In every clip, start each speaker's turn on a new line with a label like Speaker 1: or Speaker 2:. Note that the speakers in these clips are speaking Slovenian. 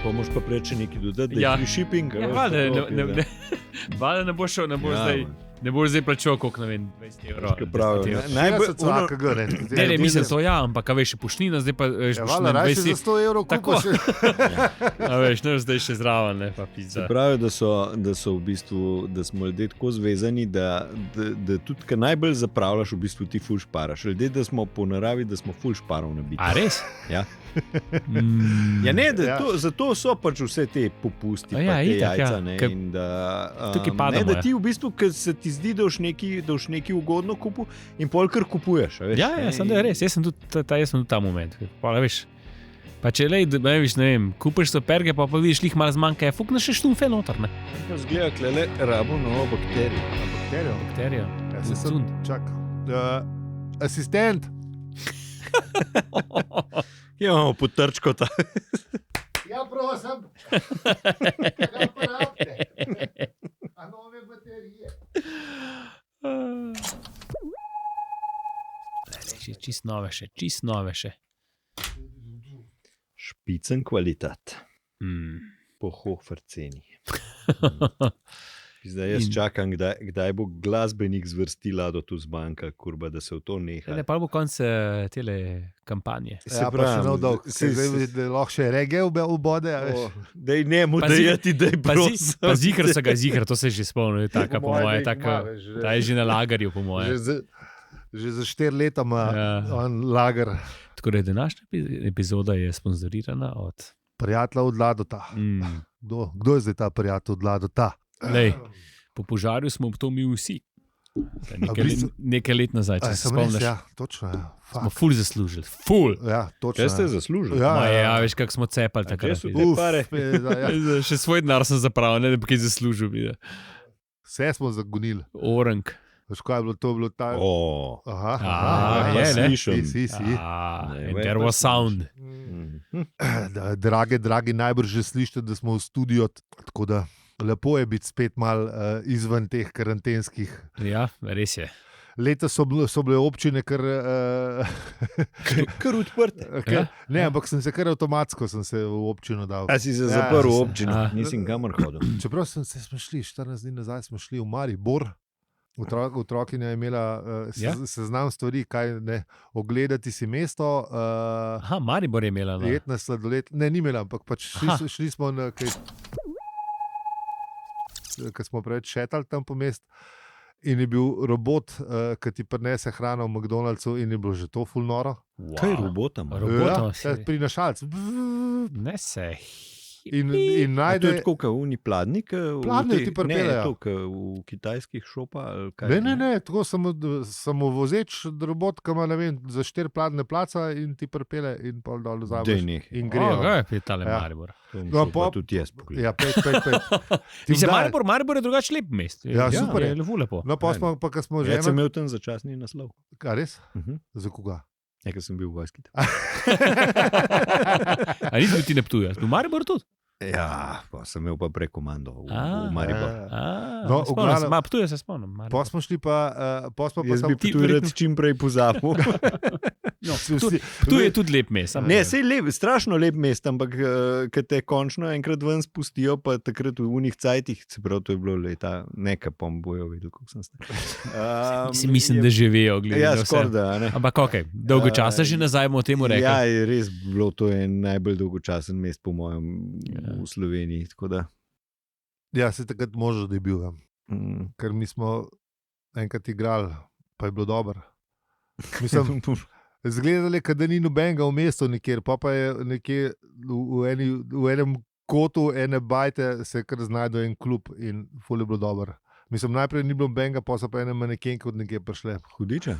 Speaker 1: Pa moš pa preče nekaj dodati, da je free shipping.
Speaker 2: Valjda ne bo šel, ne boš zdaj plačal, koliko ne vem, 20 evrov. Ne, mislim to ampak a veš, poštnina, zdaj pa veš,
Speaker 3: Valjda, rajši za 100 evrov kupaš.
Speaker 2: A veš, ne, zdaj še zraven, ne, pa pizza.
Speaker 1: Se pravi, da so v bistvu, da smo ljudje tako zvezani, da tudi, kad najbolj zapravljaš, v bistvu ti ful šparaš. Ljudje, da smo po naravi, da smo ful šparov nabiti.
Speaker 2: A res?
Speaker 1: Ja. Ja, ne, zato so pač vse te popusti, pa te jajca, ne, in da ti v bistvu, kad se ti zdi, da boš nekaj ugodno kupil in pol kar kupuješ, veš.
Speaker 2: Ja, sem da je res, jaz sem tudi ta moment, pa veš, pa če ne vem, kupiš so perge, pa vidiš, lih malo zmanjka, fukneš še štumfe noter, ne.
Speaker 1: Zgleda, klele, rabo novo bakterijo.
Speaker 2: Bakterijo?
Speaker 3: Ja, se sem, čak. Asistent.
Speaker 1: Ja, imamo potrčko ta.
Speaker 3: Ja, prosim. Kaj pa rabite? A nove baterije.
Speaker 2: Čist nove še.
Speaker 1: Špicen kvalitat. Po Hofer ceni. Zdaj jaz čakam, kdaj bo glasbenik zvrstil do tu zbanka, kurba, da se v to neha.
Speaker 2: Pa bo konc tele kampanje.
Speaker 3: Ja, pa še nov dolg. Zdaj lahko še reggae ubode.
Speaker 1: Dej njemu dejati, dej prosim.
Speaker 2: Pa zihar, to se je že spomnil, taka po moje, ta je že na lagarju po moje.
Speaker 3: Že za 4 leta ima on lagar.
Speaker 2: Tako da današnja epizoda je sponzorirana od
Speaker 3: prijatelja od Ladota. Kdo je zdaj ta prijatelj od Ladota?
Speaker 2: Lej, po požarju smo to mi vsi. Nekaj let nazaj, če se spomniš.
Speaker 3: Ja, točno, ja.
Speaker 2: Smo ful zaslužili, ful.
Speaker 3: Ja, točno.
Speaker 1: Kaj ste zaslužili?
Speaker 2: Ja, veš, kako smo cepali takrat. Še svoj denar sem zapravil, ne da bi kaj zaslužil.
Speaker 3: Vse smo zagonili.
Speaker 2: Orang.
Speaker 3: Veš, kaj je bilo to?
Speaker 1: Aha, slišam.
Speaker 3: Si.
Speaker 2: And there was sound.
Speaker 3: Dragi, najbrž že slišite, da smo v studiu, tako da lepo je biti spet mal izven teh karantenskih.
Speaker 2: Ja, res je.
Speaker 3: Leta so bile občine kar
Speaker 1: odprte.
Speaker 3: Ne, ampak sem se kar avtomatsko v občino dal.
Speaker 1: A si se zaprl v občino? Nisem kamor hodil.
Speaker 3: Čeprav smo šli, 14 dni nazaj smo šli v Maribor. Otrokinja je imela seznam stvari, kaj ne, ogledati si mesto.
Speaker 2: Aha, Maribor je imela.
Speaker 3: Jet na sladoled. Ne, ni imela, ampak pač šli smo na kaj, ko smo preveč šetali tam po mestu in je bil robot, ki ti prinese hrano v McDonald'su in je bilo že to ful noro.
Speaker 1: Wow. Kaj je robotom?
Speaker 3: Ja, prinašalc.
Speaker 2: Ne se.
Speaker 3: In najde...
Speaker 1: To je tako, kot uni pladnik?
Speaker 3: Pladnik ti pripeljajo.
Speaker 1: Ne, to, kot v kitajskih šopa?
Speaker 3: Ne, tako samo vozeč robot, ki ima, ne vem, za 4 pladne placa in ti pripelje in pol dol vzameš. In grejo.
Speaker 2: Kaj je tale Maribor?
Speaker 1: Tudi jaz pogledam.
Speaker 3: Ja, 5.
Speaker 2: Mislim, Maribor je drugače lep mest.
Speaker 3: Ja, super je.
Speaker 2: Lepo.
Speaker 3: No, pa smo že...
Speaker 1: Jaz sem imel tam začasni naslov.
Speaker 3: Kaj res? Za koga?
Speaker 1: Nekaj sem bil v vojski.
Speaker 2: A nisem ti ne ptuja? V Mariboru tudi?
Speaker 1: Ja, pa sem imel pa prekomando v Mariboru.
Speaker 3: No,
Speaker 2: Ptuje se spomnim.
Speaker 3: Pa smo šli pa...
Speaker 1: Jaz bi Ptuje čim prej pozabil.
Speaker 2: Ptuje je tudi lep mest.
Speaker 1: Ne, sej lep, strašno lep mest, ampak kad te končno enkrat ven spustijo, pa takrat v unih cajtih, se prav to je bilo leta, neka pom bojo videl, kako sem star.
Speaker 2: Mislim, da živijo.
Speaker 1: Ja, skorda, ne.
Speaker 2: Ampak okej, dolgo časa že nazaj bomo temu rekli.
Speaker 1: Ja, je res bilo to en najbolj dolgočasen mest po mojem v Sloveniji, tako da.
Speaker 3: Ja, se takrat možno, da je bil. Ker mi smo enkrat igrali, pa je bilo dobro. Mislim, zgledali, da ni nobenega v mestu nikjer, pa je nekje v enem kotu ene bajte se kar znajde en klub in ful je bilo dobro. Mislim, najprej ni bilo benga, pa so pa ene manekenke od nekje prišle.
Speaker 1: Hudiče?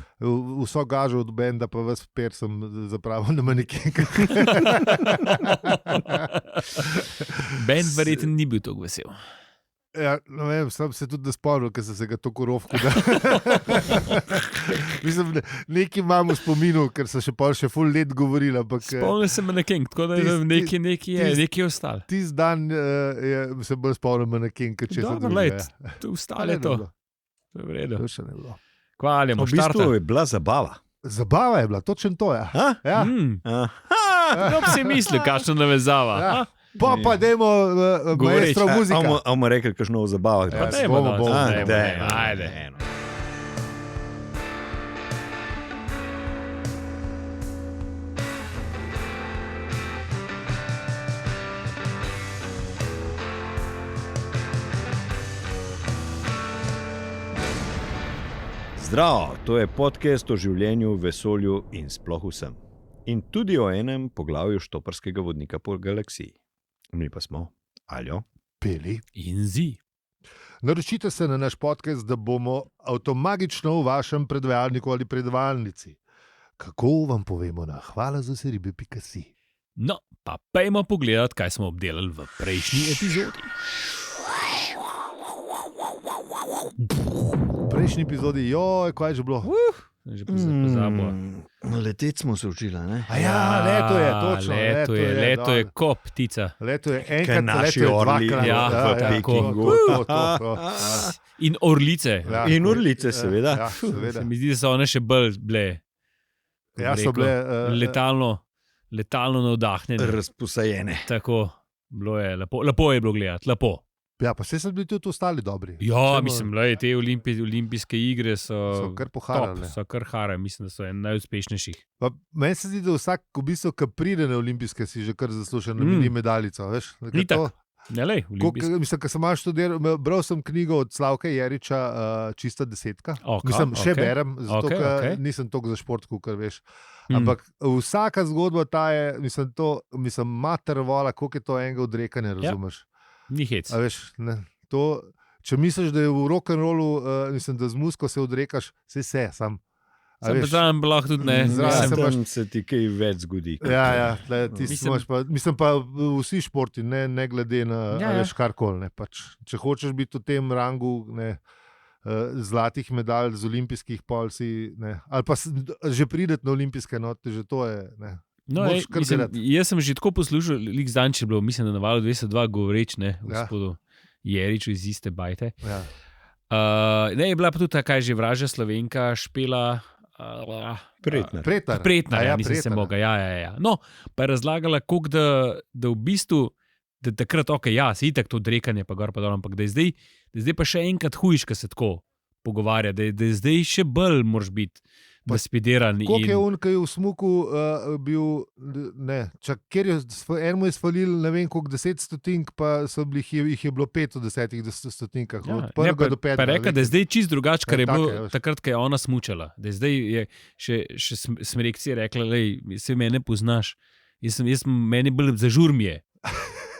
Speaker 3: Vso gažo od benda, pa ves per sem zapravil na manekenke.
Speaker 2: Bend verjetno ni bil tako vesel.
Speaker 3: Ja, no vem, sam se tudi spomnil, ker sem se ga tako rovko da. Mislim, nekaj imam v spominu, ker sem še ful let govoril.
Speaker 2: Spomnil sem manekenk, tako da nekaj ostal.
Speaker 3: Tisti dan se bolj spomnil manekenk, če se
Speaker 2: drugega. Tu ostale to. To je v redu.
Speaker 3: To še ne bilo.
Speaker 2: Hvaljamo,
Speaker 1: štarta. V bistvu je bila zabava.
Speaker 3: Zabava je bila, točno to je.
Speaker 1: Ja.
Speaker 3: Ja.
Speaker 2: Kdo bi si mislil, kakšna navezava?
Speaker 3: Ja. Pa dajmo maestro muzika.
Speaker 1: Amo rekel, kakšno v zabavah.
Speaker 2: Pa dajmo.
Speaker 1: Ajde. Zdravo, to je podcast o življenju, vesolju in sploh vsem. In tudi o enem poglavju štoparskega vodnika po galaksiji. Mi pa smo Aljo,
Speaker 3: Peli
Speaker 2: in Zi.
Speaker 3: Naročite se na naš podcast, da bomo avtomagično v vašem predvajalniku ali predvajalnici. Kako vam povemo na hvalazaseribe.si.
Speaker 2: No, pa pejmo pogledat, kaj smo obdelali v prejšnji epizodi.
Speaker 3: V prejšnji epizodi, kaj je že bilo?
Speaker 2: Že pozabo.
Speaker 1: Leteti smo se učili, ne?
Speaker 3: Leto je, točno.
Speaker 2: Leto je ko ptica.
Speaker 3: Leto je enkrat,
Speaker 1: naši
Speaker 3: leto je
Speaker 1: orli,
Speaker 3: dvakrat.
Speaker 1: v Pekingu.
Speaker 2: In orlice.
Speaker 1: In urlice, seveda.
Speaker 2: Se mi zdi, da so one še bolj bile.
Speaker 3: So bile
Speaker 2: letalno navdahnjene.
Speaker 1: Razposajene.
Speaker 2: Tako, bilo je lepo je bilo gledati, lepo.
Speaker 3: Ja, pa se so bili tudi ostali dobri.
Speaker 2: Ja, mislim, te olimpijske igre
Speaker 3: so kar poharali.
Speaker 2: So kar harali, mislim, da so en najuspešnejših.
Speaker 3: Meni se zdi, da vsak, v bistvu, ki pride na olimpijske, si že kar zasluži na mini medaljico.
Speaker 2: Ni tako.
Speaker 3: Mislim, ko sem malo študiral, bral sem knjigo od Slavka Jeriča, Čista desetka. Še berem, zato ker nisem toliko za šport, kar veš. Ampak vsaka zgodba ta je, mislim, mater vola, koliko je to enega odrekanja, razumeš?
Speaker 2: Ni hec.
Speaker 3: Veš, če misliš, da je v rock'n'rollu, mislim, da z muziko se odrekaš, se sam.
Speaker 2: Sam lahko tudi ne.
Speaker 1: Zraven se ti kaj več zgodi.
Speaker 3: Mislim pa vsi športi, ne glede na veš karkoli. Če hočeš biti v tem rangu zlatih medalj z olimpijskih polsi, ali pa že prideti na olimpijske note, že to je...
Speaker 2: Jaz sem že tako poslušal, lik zanč je bilo, mislim, da na Valu 202 govoreč, gospodu Jeriču iz iste bajte.
Speaker 3: Ja.
Speaker 2: Je bila pa tudi ta, kaj že vraža Slovenka, Špela...
Speaker 3: Pretnar.
Speaker 2: Nisem se mogel. Ja. No, pa je razlagala, koliko da v bistvu, da takrat, si itak to odrekanje, pa gor pa dol, ampak da je zdaj pa še enkrat hujiš, ko se tako pogovarja, da je zdaj še bolj moraš biti naspediran.
Speaker 3: Koliko je on, ki je v smuku bil, ker je enemu izfalil, ne vem koliko, 10 stotink, pa jih je bilo 5 od 10 stotinkah. Od prvega do 5.
Speaker 2: Pa reka, da je zdaj čist drugače, kar je bilo takrat, ko je ona smučala. Da je zdaj je še smrekcija rekla, se mene poznaš, meni bolj zažur mi je.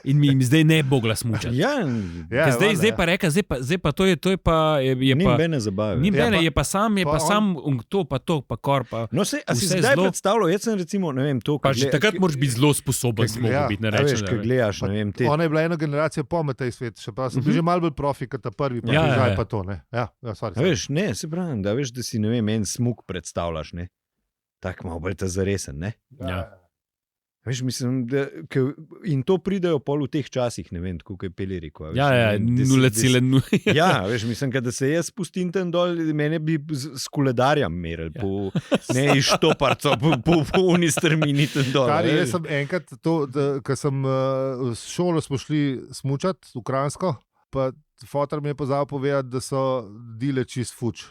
Speaker 2: In mi zdaj ne bogla smučati. Zdaj pa reka, zdaj pa to je pa...
Speaker 1: Ni bene zabave.
Speaker 2: Ni bene, je pa sam to, pa kor.
Speaker 1: No se, a si zdaj predstavljal, jaz sem recimo, ne vem, to...
Speaker 2: Pa že takrat moraš biti zelo sposoben, biti, ne rečem.
Speaker 1: Veš, kaj gledaš, ne vem,
Speaker 3: Ona je bila ena generacija pometa iz sveta, še pa sem bil že malo bolj profi, kot ta prvi, pa žaj pa to, ne.
Speaker 1: Veš, ne, se pravim, da veš, da si, ne vem, en smuk predstavljaš, ne. Tak malo bolj ta zaresen, ne.
Speaker 2: Ja.
Speaker 1: Veš, mislim, in to pridejo pol v teh časih, ne vem, tako je Peli rekel.
Speaker 2: 0,0.
Speaker 1: Ja, veš, mislim, da se jaz spustim tam dol, mene bi s koledarjem merili, iz Štoparca, po uni strmini tam dol.
Speaker 3: Jaz sem enkrat, ko sem s šolo smo šli smučati v Kranjsko, pa fotor mi je pozabil povedati, da so dile čist fuč.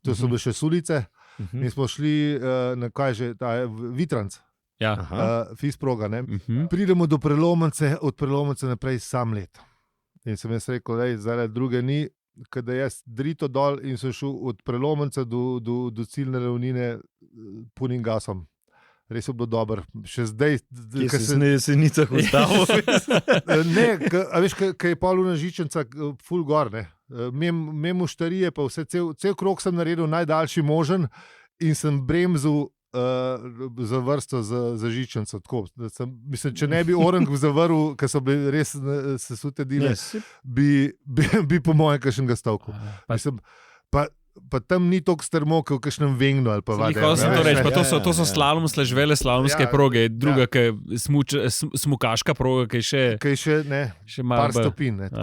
Speaker 3: To so bile še sulice in smo šli na kaj že, Vitranc. Fisproga, Pridemo do prelomnice, od prelomnice naprej sam let. In sem jaz rekel, zdaj druge ni, kada jaz drito dol in sem šel od prelomnice do ciljne ravnine punim gasom. Res je bilo dobro. Še zdaj,
Speaker 1: ki se na Jesenicah ustavil.
Speaker 3: A veš, kaj je poluna žičenca ful gor, mimo štarije, pa vse cel krog sem naredil najdaljši možen in sem bremzal za vrsto za žičenco. Mislim, če ne bi orang zavrl, ker so bili res sesute dile, bi po mojem kakšnega stavku. Pa tam ni toliko strmo, kot v kakšnem Vengnu ali pa
Speaker 2: to so slalom/vele slalomske proge, druga, ki je smukaška proga, ki je še
Speaker 3: par stopinj.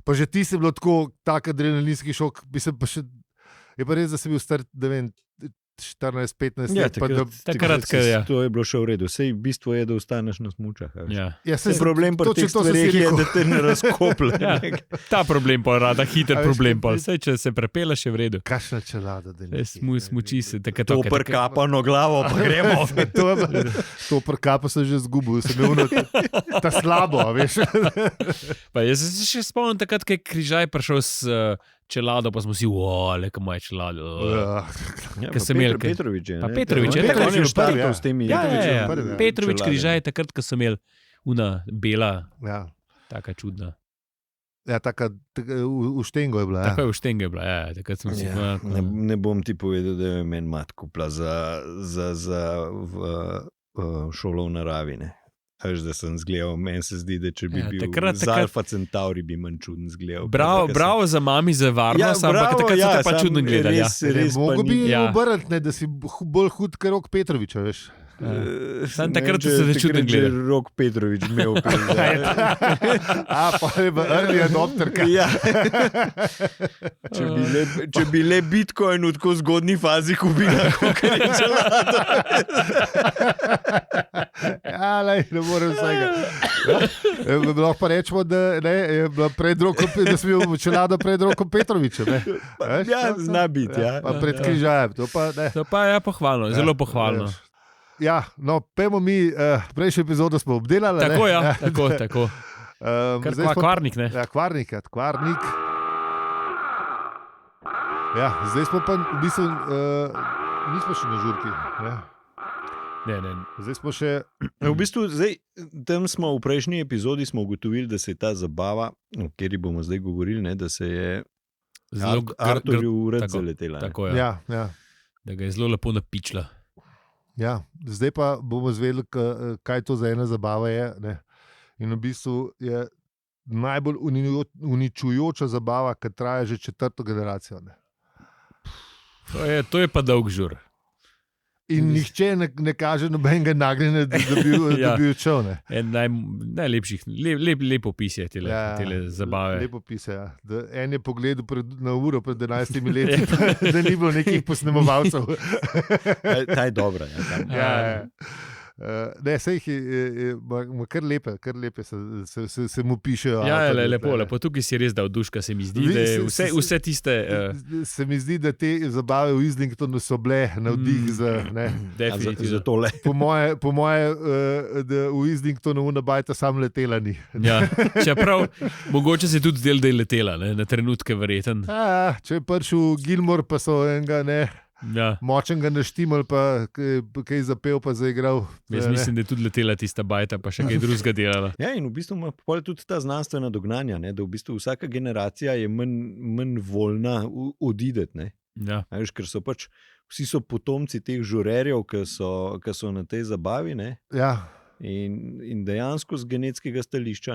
Speaker 3: Pa že ti si bilo tak adrenalinski šok, je pa res, da si bil star, 14-15
Speaker 1: Ja,
Speaker 3: let.
Speaker 1: To je bilo še v redu. Sej v bistvu je, da ostaneš na smučah.
Speaker 2: Ja.
Speaker 1: Problem pri teh stvareh je, da te ne razkoplje.
Speaker 2: Ja. Ta problem pa rada, hiter problem pa. Sej, če se prepelaš, je v redu.
Speaker 3: Kakšna čelada.
Speaker 2: Smuči se.
Speaker 1: To prkapano glavo, pa gremo.
Speaker 3: To prkapa sem že zgubil, sem imel ta slabo, veš.
Speaker 2: Pa jaz se še spomnim takrat, ko je Križaj prišel s čelado, pa smo si, le kam je čelado.
Speaker 1: Kaj sem imel? Petrovič je.
Speaker 2: Petrovič je.
Speaker 1: On je štartal s temi.
Speaker 2: Petrovič Križaj, takrat, ko sem imel una bela, taka čudna.
Speaker 3: Ja, taka v Štengu je bila.
Speaker 2: Tako je v Štengu je bila, ja. Takrat smo si...
Speaker 1: Ne bom ti povedal, da je meni mat kupila za šolo v naravi, ne. Až da sem zgledal, meni se zdi, da če bi bil z Alfa Centauri, bi manj čuden zgledal.
Speaker 2: Bravo za mami za varnost, ampak takrat so te pa čudno gledali.
Speaker 3: Mogo bi obrniti, da si bolj hud kot Rok Petroviča, veš.
Speaker 2: Sam takrat se te čudno gledali.
Speaker 1: Če Rok Petrovič imel.
Speaker 3: Pa je pa early adopter.
Speaker 1: Če bi le Bitcoin v tako zgodni fazi kupila, kot je čelado.
Speaker 3: Ja, ne morem vsega. Lahko pa rečemo, da je bila da sem bil čelado pred Rokom Petrovičem.
Speaker 1: Ja, zna biti.
Speaker 3: Pa pred Križajem.
Speaker 2: To pa je pohvalno, zelo pohvalno.
Speaker 3: Ja, no, pojmo mi, prejšnjo epizodo smo obdelali.
Speaker 2: Tako, ja, tako. Kvarnik, ne?
Speaker 3: Ja, Kvarnik. Ja, zdaj smo pa v bistvu, nismo še na žurki.
Speaker 2: Ne.
Speaker 3: Zdaj smo še...
Speaker 1: V bistvu, tam smo v prejšnji epizodi smo ugotovili, da se je ta zabava, o kateri bomo zdaj govorili, ne, da se je Arturju urad zaletela.
Speaker 2: Tako, ja.
Speaker 3: Ja.
Speaker 2: Da ga je zelo lepo napičila.
Speaker 3: Ja, zdaj pa bomo zvedeli, kaj to za ena zabava je. Ne? In v bistvu je najbolj uničujoča zabava, ki traja že 4. generacijo. Ne?
Speaker 2: To je pa dolg žur.
Speaker 3: In nihče ne kaže nobenega nagnjenja, da bi odšel.
Speaker 2: Najlepših, lep opis je tele zabave.
Speaker 3: Lep opis je, ja. En je pogledal na uro pred 11 leti, da ni bilo nekih posnemovalcev.
Speaker 1: Ta je dobra.
Speaker 3: Ja. Ne, sej je kar lepe se mu pišejo.
Speaker 2: Ja, lepo. Tukaj si res dal duška, se mi zdi, da vse tiste...
Speaker 3: Se mi zdi, da te zabave v Islingtonu so bile navdih
Speaker 2: za tole.
Speaker 3: Po moje, da v Islingtonu unabajta sam letela ni.
Speaker 2: Ja, čeprav mogoče se tudi del, da je letela, ne, na trenutke verjeten.
Speaker 3: Če je prišel Gilmore, pa so enega, ne...
Speaker 2: Ja.
Speaker 3: Močen ga naštimal, pa kaj zapel, pa zaigral.
Speaker 2: Jaz mislim, da je tudi letela tista bajta, pa še kaj drugega delala.
Speaker 1: Ja, in v bistvu ima tudi ta znanstvena dognanja, ne, da v bistvu vsaka generacija je manj voljna odideti.
Speaker 2: Ja.
Speaker 1: Ker so pač vsi so potomci teh žurerjev, ki so na tej zabavi. Ne.
Speaker 3: Ja.
Speaker 1: In dejansko z genetskega stališča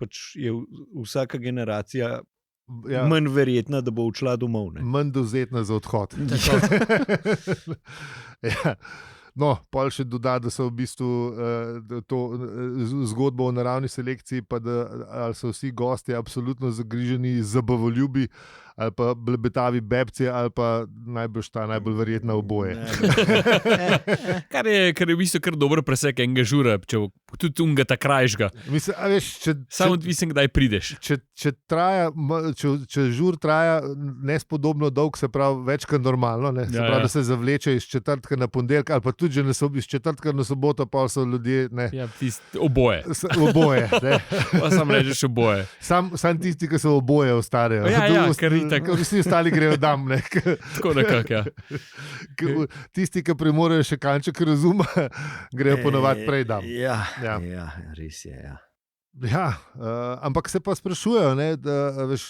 Speaker 1: pač je vsaka generacija manj verjetna, da bo odšla domov. Ne?
Speaker 3: Manj dovzetna za odhod. Ja. No, pol še doda, da so v bistvu to zgodbo o naravni selekciji, pa da ali so vsi gostje absolutno zagriženi zabavoljubi, ali pa blebetavi bebci, ali pa najbolj verjetna oboje.
Speaker 2: Kar je v bistvu kar dobro presek enega žura, tudi unga ta krajšga. Samo odvisen, kdaj prideš.
Speaker 3: Če žur traja nespodobno dolg, se pravi več kot normalno, ne? Se pravi, da se zavleče iz četrtka na ponedeljek, ali pa tudi že iz četrtka na soboto, pa so ljudje...
Speaker 2: Ja, oboje.
Speaker 3: Oboje, ne.
Speaker 2: Pa sam rečeš oboje.
Speaker 3: Sam tisti, ki so oboje ostarejo.
Speaker 2: Ja, ker tako.
Speaker 3: Vsi ostali grejo dam.
Speaker 2: Tako nekako, ja.
Speaker 3: Tisti, ki premorejo še kanček razuma, grejo ponovadi prej dam.
Speaker 1: Ja, res je, ja.
Speaker 3: Ja, ampak se pa sprašujejo,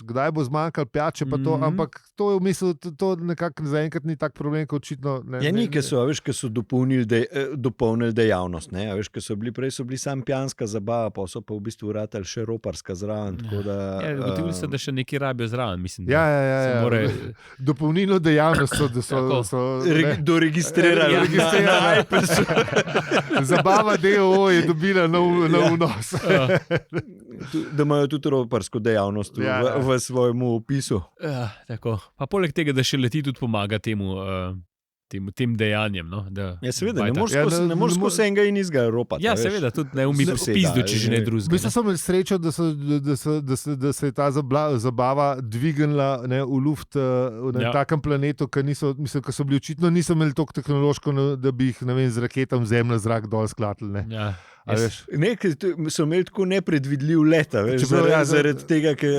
Speaker 3: kdaj bo zmanjkalo pijače, pa to, ampak to je v mislu, to nekako zaenkrat ni tak problem, kot očitno.
Speaker 1: Ker so dopolnili dejavnost. Ker so bili prej sam pijanska zabava, pa so pa v bistvu ratali še roparska zraven.
Speaker 2: Ugotovili so, da še nekaj rabijo zraven, mislim.
Speaker 3: Ja. Dopolnilo dejavnost, da so
Speaker 1: doregistrirali.
Speaker 3: Zabava DOO je dobila nov vnos.
Speaker 1: Da imajo tudi roparsko dejavnost v svojem opisu.
Speaker 2: Tako. Pa poleg tega, da še leti tudi pomaga tem dejanjem. No?
Speaker 1: Seveda, ne moreš skozi enega in izga ropati.
Speaker 2: Ja, seveda, tudi ne umiti v pizdu, če že ne drugega.
Speaker 3: Mislim, sem srečo, da se je ta zabava dvignila v luft na takem planetu, ki so bili očitno, niso imeli toliko tehnološko, da bi jih z raketom zemlja zrak dol sklatili.
Speaker 1: So imeli tako nepredvidljiv let, zaradi tega, ker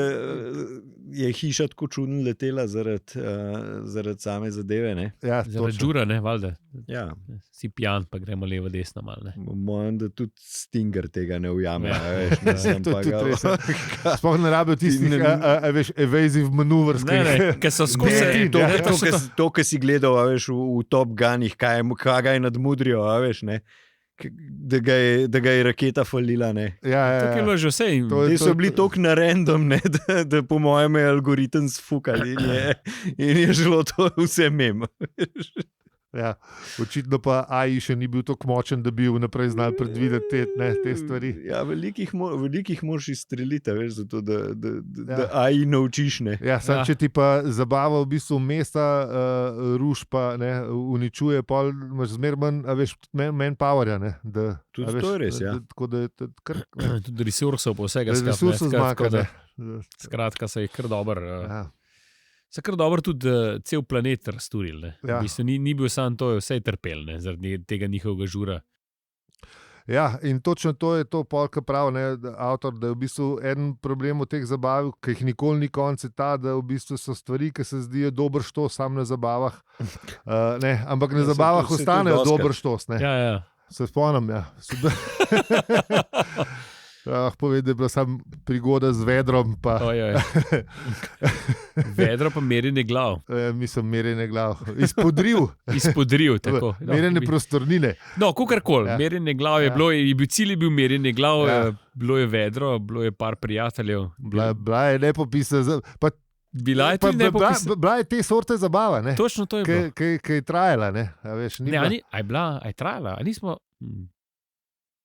Speaker 1: je hiša tako čudno letela zaradi same zadeve.
Speaker 2: Zaradi žura, valjda.
Speaker 1: Ja.
Speaker 2: Si pijan, pa gremo levo, desno malo.
Speaker 1: Mojem, da tudi Stinger tega ne ujame.
Speaker 3: Sploh ne rabijo tistih evasive maneuvers.
Speaker 2: Ker so skozi
Speaker 1: to, kar si gledal v Top Gunih, kaj ga je nadmudrijo, da ga je raketa falila.
Speaker 2: Tako je bilo že vse.
Speaker 1: Ti so bili toliko na random, da po mojem je algoritem sfukal in je želo to vse mimo.
Speaker 3: Ja, očitno pa AI še ni bil tako močen, da bi vnaprej znal predvideti te stvari.
Speaker 1: Ja, velikih moraš izstreliti, zato da AI naučiš.
Speaker 3: Če ti pa zabava v bistvu mesta ruš pa uničuje, pa imaš zmeraj manpowerja.
Speaker 1: Tudi to je res, ja.
Speaker 2: Tudi resursov po vsega
Speaker 3: zmanjka.
Speaker 2: Skratka, se je kar dobro. Se kar dobro tudi cel planet razturil. V bistvu ni bil sam to, vse je trpel, zaradi tega njihovega žura.
Speaker 3: Ja, in točno to je to, kar pravi avtor, da je v bistvu en problem v teh zabavah, ki jih nikoli ni konec, ta, da v bistvu so stvari, ki se zdijo dober štos sam na zabavah. Ampak na zabavah ostanejo dober štos.
Speaker 2: Ja.
Speaker 3: Se spomnim, Povedi, da je bila samo prigoda z vedrom.
Speaker 2: Vedro pa merjenje glav.
Speaker 3: Mislim, merjenje glav. Izpodriv,
Speaker 2: tako.
Speaker 3: Merjenje prostornine.
Speaker 2: No, kakorkoli. Merjenje glav je bilo, cilj je bil merjenje glav, bilo je vedro, bilo je par prijateljev.
Speaker 3: Bila je nepopisna.
Speaker 2: Bila je tudi nepopisna.
Speaker 3: Bila je te sorte zabava.
Speaker 2: Točno to je bilo.
Speaker 3: Ki je trajala.
Speaker 2: A je trajala? A nismo...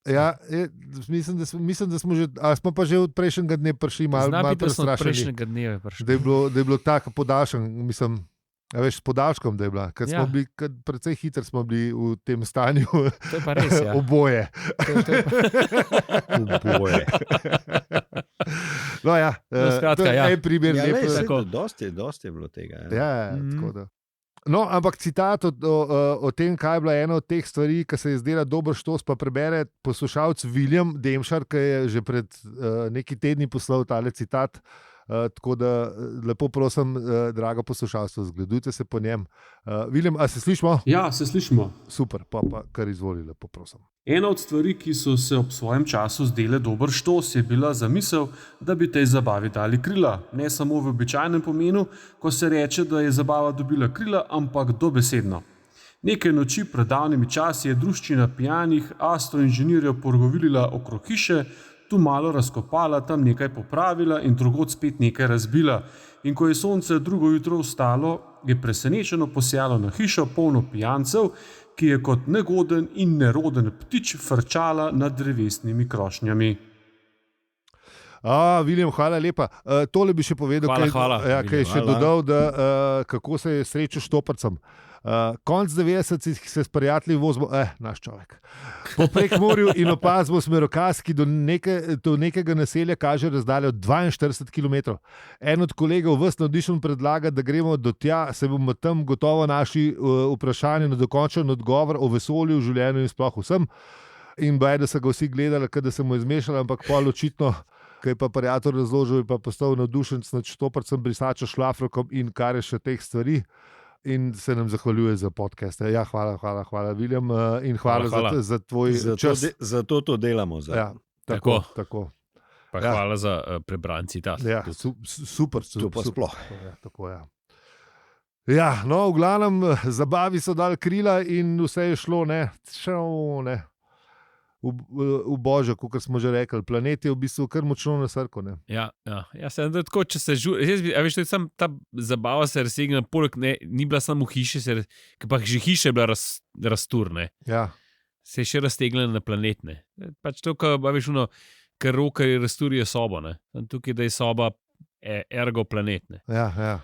Speaker 3: Ja, mislim, da smo že, smo pa že od prejšnjega dne prišli malo prestrašeni. Da je bilo tako podaljšan, mislim, s podaljškom, da je bila. Ker smo bili, precej hitro smo bili v tem stanju.
Speaker 2: To je pa res, ja.
Speaker 3: Oboje.
Speaker 1: Oboje.
Speaker 3: No ja,
Speaker 2: skratka,
Speaker 3: en primer.
Speaker 1: Dosti je bilo tega.
Speaker 3: Ja, tako da. No, ampak citat o tem, kaj je bila ena od teh stvari, ki se je zdela dober štos, pa prebere poslušalec William Demšar, ki je že pred neki tedni poslal tale citat. Tako da lepo prosim, drago poslušalstvo, zgledujte se po njem. William, a se slišimo?
Speaker 4: Ja, se slišimo.
Speaker 3: Super, pa kar izvoli, lepo prosim.
Speaker 4: Ena od stvari, ki so se ob svojem času zdele dober štos, je bila zamisel, da bi tej zabavi dali krila. Ne samo v običajnem pomenu, ko se reče, da je zabava dobila krila, ampak dobesedno. Nekaj noči pred davnimi časi je druščina pijanih astroinženirjev porogovilila okrog hiše, tu malo razkopala, tam nekaj popravila in drugod spet nekaj razbila. In ko je sonce drugo jutro vstalo, je presenečeno posijalo na hišo polno pijancev, ki je kot negoden in neroden ptič frčala nad drevesnimi krošnjami.
Speaker 3: William, hvala lepa. Tole bi še povedal, kaj je še dodal, kako se je srečal s Štoparcem. Konc 90-ih se s prijatelji vozimo, naš človek. Po Prekmorju in opazimo Smerokaz, ki do nekega naselja kaže razdaljo 42 km. En od kolegov vas navdišen predlaga, da gremo do tja, se bomo tam gotovo naši vprašanje na dokončen odgovor o vesolju, življenju in sploh vsem. In baj, da so ga vsi gledali, da se mu je zmešali, ampak pol očitno, ki je pa prijatelj razložil, je pa postal navdušen nad Štoparcem, brisačo Šlafrokom in kar je še teh stvari. In se nam zahvaljuje za podcast. Ja, hvala, William, in hvala. Za tvoj čas.
Speaker 1: Zato to delamo.
Speaker 3: Ja, tako.
Speaker 2: Pa hvala za prebran citat.
Speaker 3: Ja, super.
Speaker 1: Sploh.
Speaker 3: Ja, tako, ja. Ja, no, v glavnem, zabavi so dali krila in vse je šlo, v božjo, kot smo že rekli. Planet je v bistvu kar močno na srku.
Speaker 2: Ja, se tako, če se veš, ta zabava se razsegna, poleg ni bila samo v hiši, pa že hiša je bila rastur.
Speaker 3: Ja.
Speaker 2: Se je še raztegla na planet. Pač to, ko veš, ker rokerji razturijo sobo. Tukaj da je soba ergo planetne.
Speaker 3: Ja.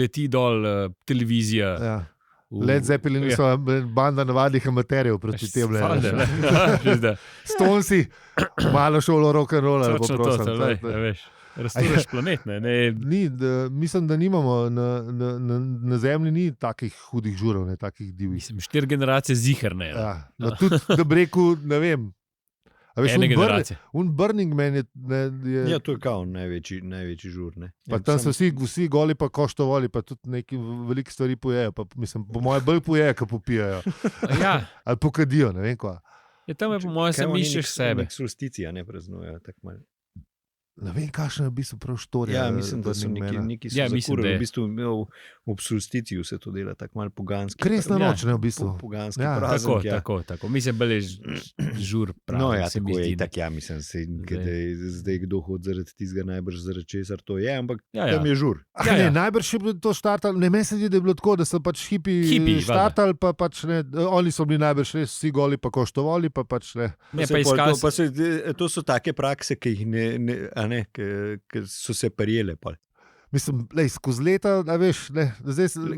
Speaker 2: Leti dol televizija.
Speaker 3: Ja. Led Zeppelin so banda navadnih amaterjev proti tem. Stonsi, malo šolo rock'n'rolla.
Speaker 2: Razturiš planetne.
Speaker 3: Mislim, da nimamo na Zemlji ni takih hudih žurov, ne takih divjih.
Speaker 2: Mislim, 4 generacije ziherne.
Speaker 3: Ja, no, tudi, da bi rekel, ne vem. Burning Man je...
Speaker 1: Ja, to je kao največji žur.
Speaker 3: Pa tam so vsi goli pa koštovali, pa tudi neki velike stvari pojejo. Pa, mislim, po moje bolj pojejo, ko popijajo.
Speaker 2: Ja.
Speaker 3: Ali pokadijo, ne vem kva.
Speaker 2: Je tam je po moje se mišlješ sebe.
Speaker 1: Nek solsticija ne praznujejo, tako malo.
Speaker 3: Ne vem, kakšno je v bistvu prav štorija.
Speaker 1: Ja, mislim, da so neki zakurili. V bistvu ob solsticiju se to dela tako malo poganski.
Speaker 3: Kresna noč, ne v bistvu.
Speaker 1: Poganski praznik.
Speaker 2: Tako. Mislim, bolj žur pravi.
Speaker 1: No, ja, tako je. Tak, ja, mislim, zdaj kdo hod zaradi tizga najbrž zaradi česar to je, ampak tam je žur.
Speaker 3: Ne, najbrž je bilo to štartali. Ne, meni se zdi, da je bilo tako, da so pač hipi štartali, pa pač ne. Oni so bili najbrž res vsi goli pa koštovali, pa pač ne.
Speaker 1: To so take prakse, ki jih ker so se prijele.
Speaker 3: Mislim, skozi leta, veš,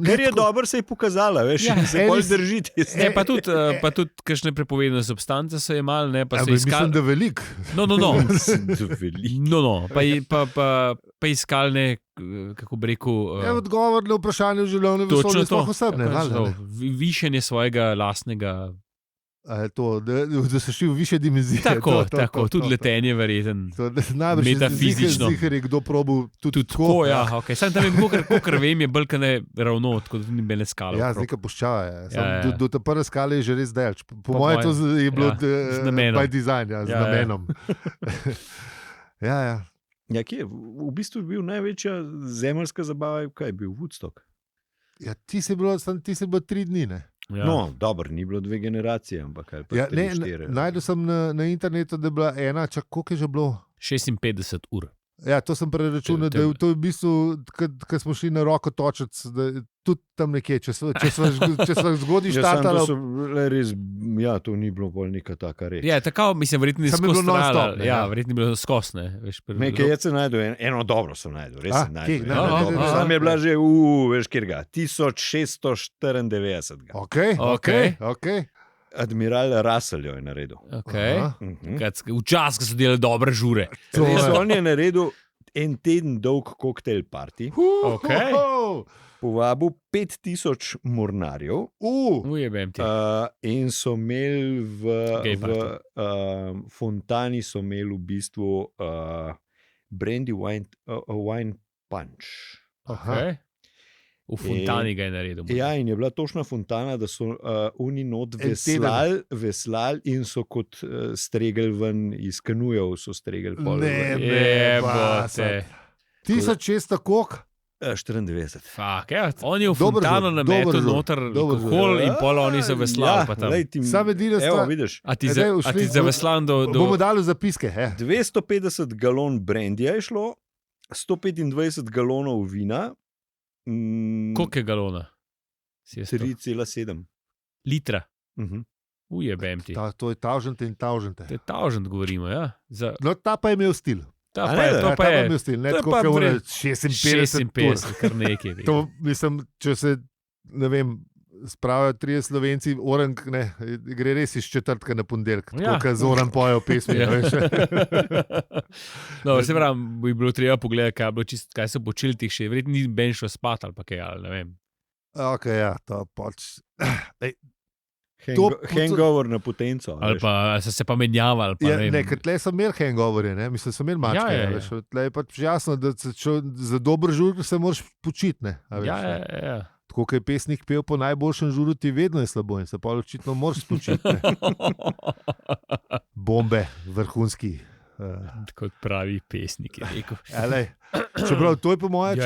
Speaker 1: ker je dobro se je pokazala, veš, se bolj držite.
Speaker 2: Pa tudi kakšne prepovedane substance so imali, ne, pa so
Speaker 3: iskali. Mislim, da velik.
Speaker 2: Pa iskali ne, kako bi rekel...
Speaker 3: odgovor na vprašanje v življenju vesolje sploh osebne.
Speaker 2: Višenje svojega lastnega...
Speaker 3: da so šli v više dimenzije.
Speaker 2: Tako, tudi letenje verjeten. Metafizično.
Speaker 3: Zihar je kdo probil tudi
Speaker 2: tako. Ja, okay. Sam tam je, kakor vem, je bolj ravno, tako da ni bene skalo.
Speaker 3: Ja, zdaj ka puščava. Do te prve skale je že res delč. Po moje to je bilo by design, z namenom. Ja.
Speaker 1: Ja, kje je? V bistvu je bil največja zemeljska zabava, kaj je bil Woodstock?
Speaker 3: Ja, ti si bilo 3 dni, ne?
Speaker 2: Ja.
Speaker 1: No, dobro, ni bilo 2 generacije, ampak kaj pa 3-4.
Speaker 3: Najdel sem na internetu, da je bila ena, koliko je že bilo?
Speaker 2: 56 ur.
Speaker 3: Ja, to sem preračunal, da je to v bistvu, ko smo šli na roko točec, da je tudi tam nekje, če smo zgodaj štartali.
Speaker 1: Ja, to ni bilo bolj neka taka reč.
Speaker 2: Ja, tako, mislim, verjetno ni skozi trajala. Ja, verjetno ni bilo skozi, ne.
Speaker 1: Nekaj je se najdel, eno dobro sem najdel, res sem najdel. Sam je bila že, veš, kjer ga, 1694.
Speaker 3: Ok.
Speaker 1: Admiral Russell jo je naredil.
Speaker 2: Včasih so delali dobre žure.
Speaker 1: On je naredil en teden dolg koktejl party. Povabil 5000 mornarjev. In so imeli v fontani so imeli v bistvu brandy wine punch.
Speaker 2: V fontani ga je naredil.
Speaker 1: Ja, in je bila točna fontana, da so oni not veslali in so kot stregel ven iz kanujev, so stregel pol.
Speaker 3: Ne, bote. 1600 koliko?
Speaker 1: 94.
Speaker 2: Fak, ja. On je v fontano nametal noter alkohol in pol oni so veslali.
Speaker 3: Sam edino stvar.
Speaker 2: A ti za veslan do...
Speaker 3: Bomo dali zapiske.
Speaker 1: 250 galon brandija je šlo, 125 galonov vina.
Speaker 2: Koliko je galona?
Speaker 1: 3,7
Speaker 2: litra. Ujebem ti.
Speaker 3: To je tavžente in tavžente.
Speaker 2: To je tavžent, govorimo, ja.
Speaker 3: No, ta pa je imel stil.
Speaker 2: Ta pa je imel
Speaker 3: stil. Ne tako, kot je
Speaker 2: 56, kar nekaj.
Speaker 3: To, mislim, če se, ne vem, spravijo 3 Slovenci, Orang, ne, gre res iz četrtka na ponedeljek, tako kot Zoran pojejo pesmi.
Speaker 2: No, se pravi, bi bilo treba pogledati, kaj so počeli tih še, verjetno ni ben šel spat ali pa kaj, ali ne vem.
Speaker 3: Ok, ja, to pač...
Speaker 1: Hangover na potenco.
Speaker 2: Ali pa so se pa menjavali.
Speaker 3: Ne, ker tle so imeli hangovere, mislim, so imeli mačke. Tle je pač jasno, da za dober žur se moraš počiti, ne.
Speaker 2: Ja.
Speaker 3: Tako, kaj je pesnik pel po najboljšem žuru, ti vedno je slabo in se pa očitno moraš spočiti. Bombe, vrhunski.
Speaker 2: Kot pravi pesnik je rekel.
Speaker 3: Čeprav, to je po moje,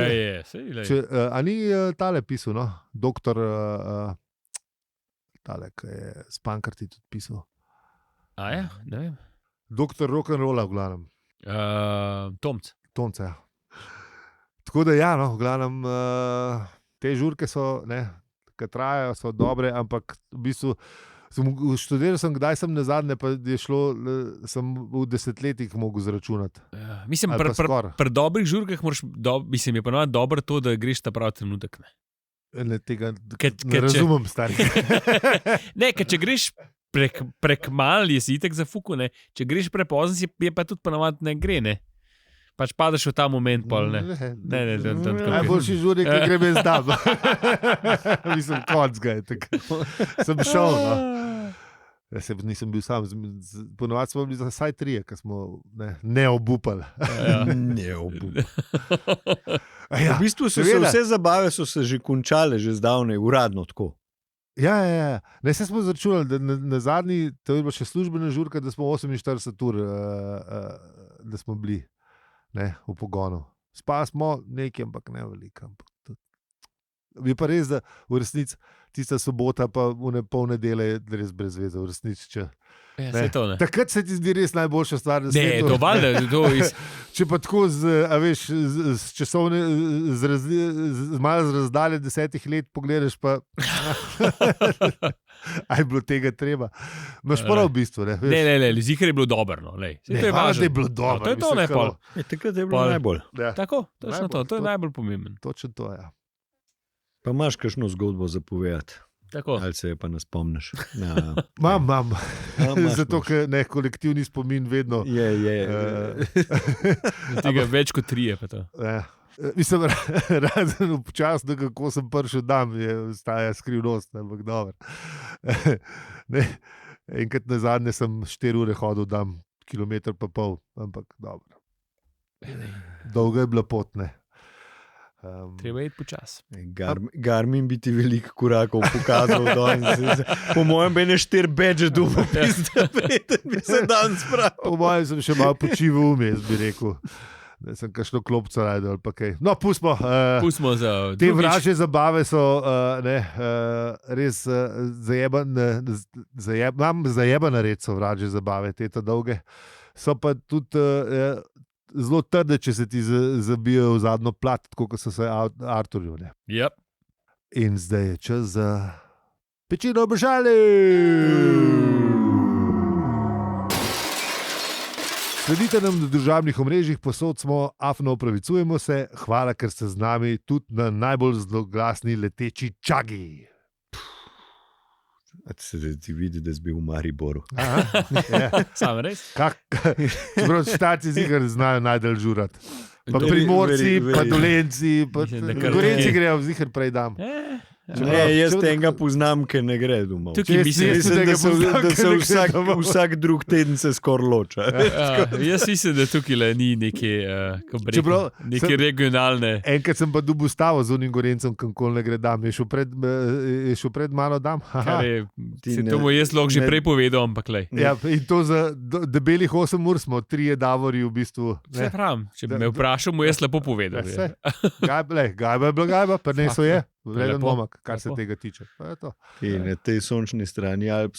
Speaker 3: a ni tale pisal, no? Doktor, tale, ki je Spankrti tudi pisal.
Speaker 2: A ja, ne vem.
Speaker 3: Doktor rock'n'rolla v glavnem.
Speaker 2: Tomc,
Speaker 3: ja. Tako da ja, no, v glavnem... Te žurke so, ne, ki trajajo, so dobre, ampak v bistvu Študiral sem, kdaj sem nazadnje, pa je šlo, sem v 10 letih mogel zračunati.
Speaker 2: Ja, mislim, pri dobrih žurkah mislim, je ponovno dobro to, da greš ta pravi trenutek.
Speaker 3: Ne, tega ne razumem, stari.
Speaker 2: Ne, ker če greš prek mal, je si itek za fuku, ne. Če greš prepozno, je pa tudi ponovno ne gre, ne. Pač padeš v ta moment, pol, ne.
Speaker 3: Najboljši žurek, ki gre bez dam. Mislim, konc ga je tako. Sem šel, no. Jaz nisem bil sam, ponovadi smo bili vsaj 3, ker smo ne obupali.
Speaker 1: Ne obupali. V bistvu vse zabave so se že končale, že zdavnej, uradno tako.
Speaker 3: Ja. Ne, se smo začunali, da na zadnji, to je bila še službena žurka, da smo 48 ur, da smo bili. Ne, v pogonu. Spali smo nekaj, ampak ne veliko. Je pa res, da v resnici tista sobota pa v pol nedelje je res brez veze. V resnici, takrat se ti zdi res najboljša stvar.
Speaker 2: Ne, to valjda.
Speaker 3: Če pa tako z časovne, malo z razdalje 10 let pogledaš, pa a je bilo tega treba. Imaš prav v bistvu.
Speaker 2: Ne, zihar je bilo dobro.
Speaker 3: To je važno.
Speaker 2: To je to, ne pol.
Speaker 1: Takrat je bilo najbolj.
Speaker 2: Tako, točno to je najbolj pomembno.
Speaker 3: Točno to, ja.
Speaker 1: Pa imaš kakšno zgodbo za povedati?
Speaker 2: Tako.
Speaker 1: Ali se je pa ne spomniš?
Speaker 3: Imam. Zato, ker kolektivni spomin vedno.
Speaker 1: Je.
Speaker 2: Tega več kot 3 pa to.
Speaker 3: Ja. Mislim, razen občasno, kako sem prišel dam, je staja skrivnost, ampak dobro. Enkrat nazadnje sem 4 ure hodil dam, 1,5 km, ampak dobro. Dolga je bila pot, ne.
Speaker 2: Treba iti počas.
Speaker 1: Garmin bi ti veliko korakov pokazal. Po mojem bi ne 4 badge dobil, bi se dan spravil.
Speaker 3: Po mojem sem še malo počival vmes, bi rekel. Da sem kakšno klopco najdel ali pa kaj. No, pustimo. Te vražje zabave so res zajebane red so vražje zabave, te dolge. So pa tudi zelo trde, če se ti zabijo v zadnjo plat, tako kot so se Arturju.
Speaker 2: Yep.
Speaker 3: In zdaj je čas za pečino obožali. Sledite nam na družabnih omrežjih, posod smo, afno opravicujemo se. Hvala, ker ste z nami tudi na najbolj zloglasni leteči čagi.
Speaker 1: Se ti vidi, da si bil v Mariboru.
Speaker 2: Sam res?
Speaker 3: Čeprav štaci zihar znajo najdalj žurati. Pa Primorci, pa Dolenci, pa Gorenci grejo zihar prej dam.
Speaker 1: Jaz tega poznam, ker ne gre domov.
Speaker 3: Mislim,
Speaker 1: da se vsak drug teden se skoraj loča.
Speaker 2: Jaz mislim, da tukaj ni neke regionalne.
Speaker 3: Enkrat sem pa dobil stavo z unim Gorencem, kankoli ne gre dam. Je šel pred mano dam.
Speaker 2: To mu jaz lahko že prej povedal, ampak lej.
Speaker 3: Ja, in to za debelih 8 ur smo, 3 davori v bistvu.
Speaker 2: Vse pravim, če bi me vprašal, mu jaz lepo povedal.
Speaker 3: Gajba je bila gajba, pa ne so je. Vreden momak, kar se tega tiče.
Speaker 1: In na tej sončni strani Alp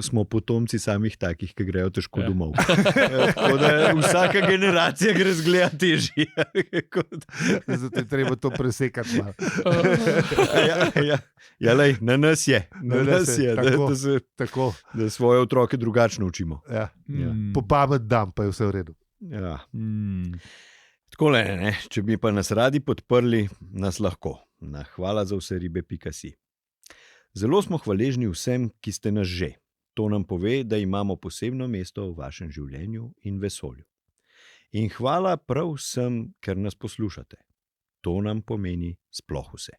Speaker 1: smo potomci samih takih, ki grejo težko domov. Tako da vsaka generacija gre zgleda težje.
Speaker 3: Zato je treba to presekati.
Speaker 1: Ja, lej, na nas je. Da svoje otroke drugačno učimo.
Speaker 3: Po pamet dam, pa je vse v redu.
Speaker 1: Ja. Takole, če bi pa nas radi podprli, nas lahko. Na hvala za vse ribe.si. Zelo smo hvaležni vsem, ki ste nas že. To nam pove, da imamo posebno mesto v vašem življenju in vesolju. In hvala prav vsem, ker nas poslušate. To nam pomeni sploh vse.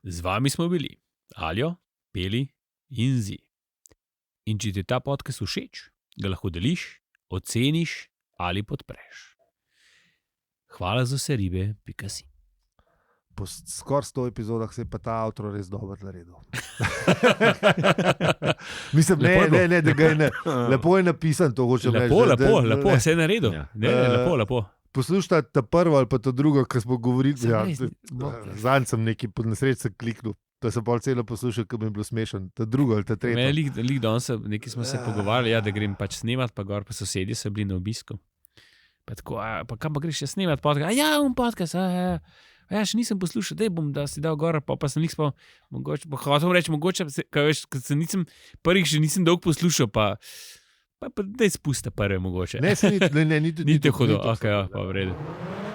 Speaker 2: Z vami smo bili Aljo, Peli in Zi. In če ti ta podcast všeč, ga lahko deliš, oceniš ali podpreš. Hvala za vse ribe.si.
Speaker 3: Po skoraj 100 epizodah se je pa ta outro res dobro naredil. Mislim, ne, da ga je ne. Lepo je napisan, to hočem reči.
Speaker 2: Lepo, vse je naredil. Lepo.
Speaker 3: Poslušajte ta prvo ali pa to drugo, kar smo govorili. Zanj sem nekaj pod nesreč se kliknil. To sem pol celo poslušal, ker mi je bilo smešen. Ta drugo ali ta tretjo.
Speaker 2: Lik danes, nekaj smo se pogovarjali, da grem pač snemat, pa gor pa sosedje so bili na obisku. Pa tako, pa kam pa greš snemat podcast? Ja, podcast, Ja, še nisem poslušal, da si dal gor, pa sem jih spal. Hotel reči, mogoče, ker se prvih še nisem dolgo poslušal, pa da izpusta prve mogoče.
Speaker 3: Ne, ni
Speaker 2: te hudo, ok, pa v redu.